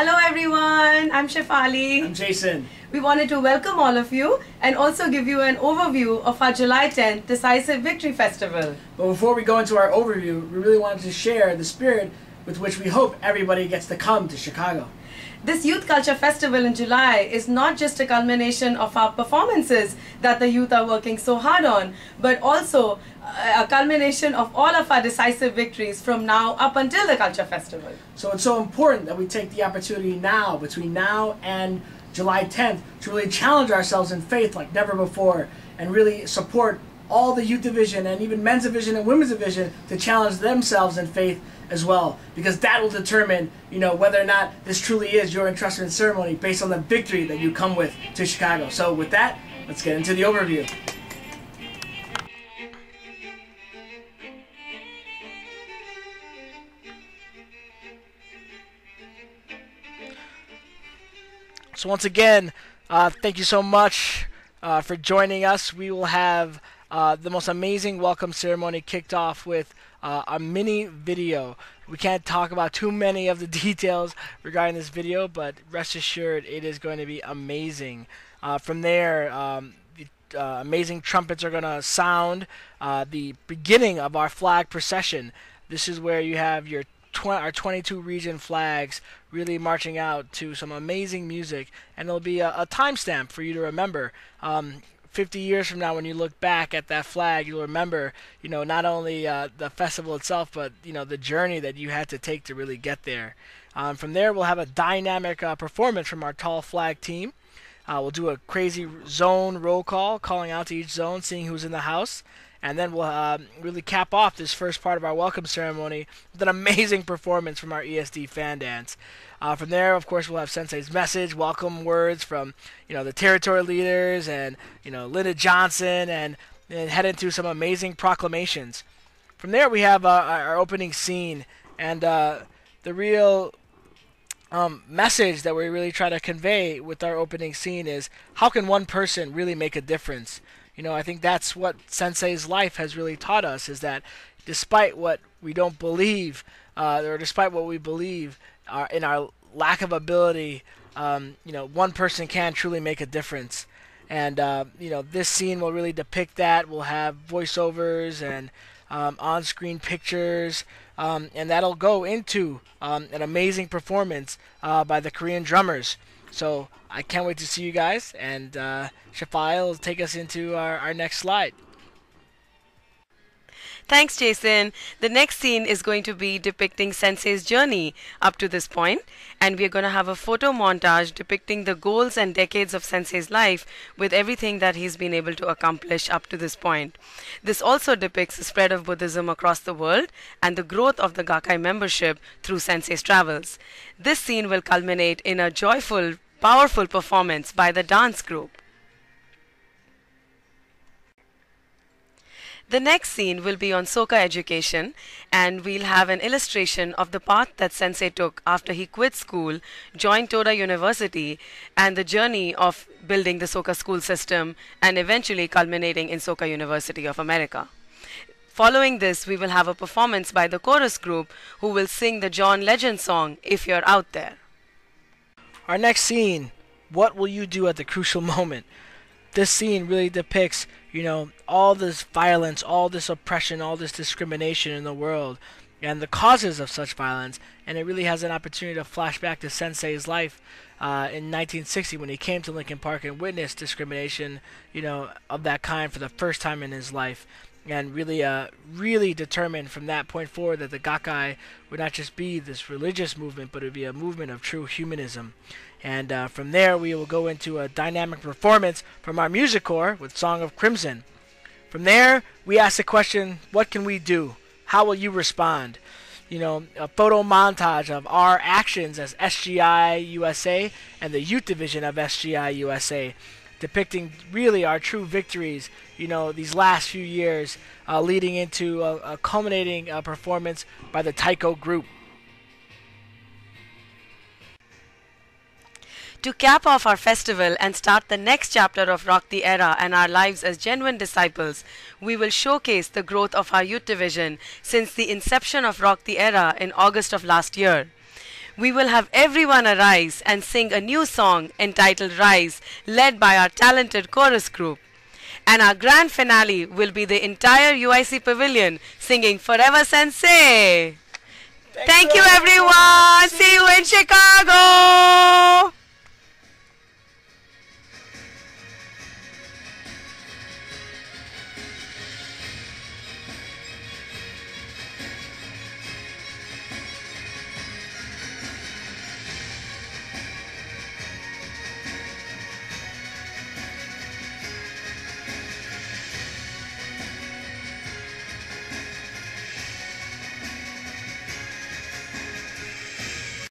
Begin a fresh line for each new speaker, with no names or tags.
Hello everyone, I'm Shefali.
I'm Jason.
We wanted to welcome all of you and also give you an overview of our July 10th Decisive Victory Festival.
But before we go into our overview, we really wanted to share the spirit with which we hope everybody gets to come to Chicago.
This Youth Culture Festival in July is not just a culmination of our performances that the youth are working so hard on, but also a culmination of all of our decisive victories from now up until the Culture Festival.
So it's so important that we take the opportunity now, between now and July 10th, to really challenge ourselves in faith like never before and really support all the youth division and even men's division and women's division to challenge themselves in faith as well, because that will determine, whether or not this truly is your entrustment ceremony based on the victory that you come with to Chicago. So with that, let's get into the overview. So once again, thank you so much for joining us. We will have the most amazing welcome ceremony kicked off with a mini video. We can't talk about too many of the details regarding this video, but rest assured it is going to be amazing. From there, amazing trumpets are going to sound the beginning of our flag procession. This is where you have our 22 region flags really marching out to some amazing music, and it'll be a timestamp for you to remember. 50 years from now, when you look back at that flag, you'll remember, not only the festival itself, but the journey that you had to take to really get there. From there, we'll have a dynamic performance from our tall flag team. We'll do a crazy zone roll call, calling out to each zone, seeing who's in the house. And then we'll really cap off this first part of our welcome ceremony with an amazing performance from our ESD fan dance. From there, of course, we'll have Sensei's message, welcome words from the territory leaders and Linda Johnson, and head into some amazing proclamations. From there, we have our opening scene, and the real message that we really try to convey with our opening scene is, how can one person really make a difference? I think that's what Sensei's life has really taught us, is that despite what we don't believe, or despite what we believe in our lack of ability, one person can truly make a difference. And, this scene will really depict that. We'll have voiceovers and on-screen pictures, and that'll go into an amazing performance by the Korean drummers. So I can't wait to see you guys, and Shafai will take us into our next slide.
Thanks, Jason. The next scene is going to be depicting Sensei's journey up to this point, and we're going to have a photo montage depicting the goals and decades of Sensei's life with everything that he's been able to accomplish up to this point. This also depicts the spread of Buddhism across the world and the growth of the Gakkai membership through Sensei's travels. This scene will culminate in a joyful, powerful performance by the dance group. The next scene will be on Soka education, and we'll have an illustration of the path that Sensei took after he quit school, joined Toda University, and the journey of building the Soka school system and eventually culminating in Soka University of America. Following this, we will have a performance by the chorus group, who will sing the John Legend song, If You're Out There.
Our next scene, what will you do at the crucial moment? This scene really depicts, all this violence, all this oppression, all this discrimination in the world, and the causes of such violence. And it really has an opportunity to flash back to Sensei's life in 1960 when he came to Lincoln Park and witnessed discrimination, of that kind for the first time in his life. And really determined from that point forward that the Gakkai would not just be this religious movement, but it would be a movement of true humanism. And from there, we will go into a dynamic performance from our music corps with Song of Crimson. From there, we ask the question, what can we do? How will you respond? A photo montage of our actions as SGI USA and the youth division of SGI USA, depicting really our true victories, these last few years, leading into a culminating performance by the Taiko group.
To cap off our festival and start the next chapter of Rock the Era and our lives as genuine disciples, we will showcase the growth of our youth division since the inception of Rock the Era in August of last year. we will have everyone arise and sing a new song entitled Rise, led by our talented chorus group. And our grand finale will be the entire UIC pavilion singing Forever Sensei. Thank you, everyone. See you in Chicago.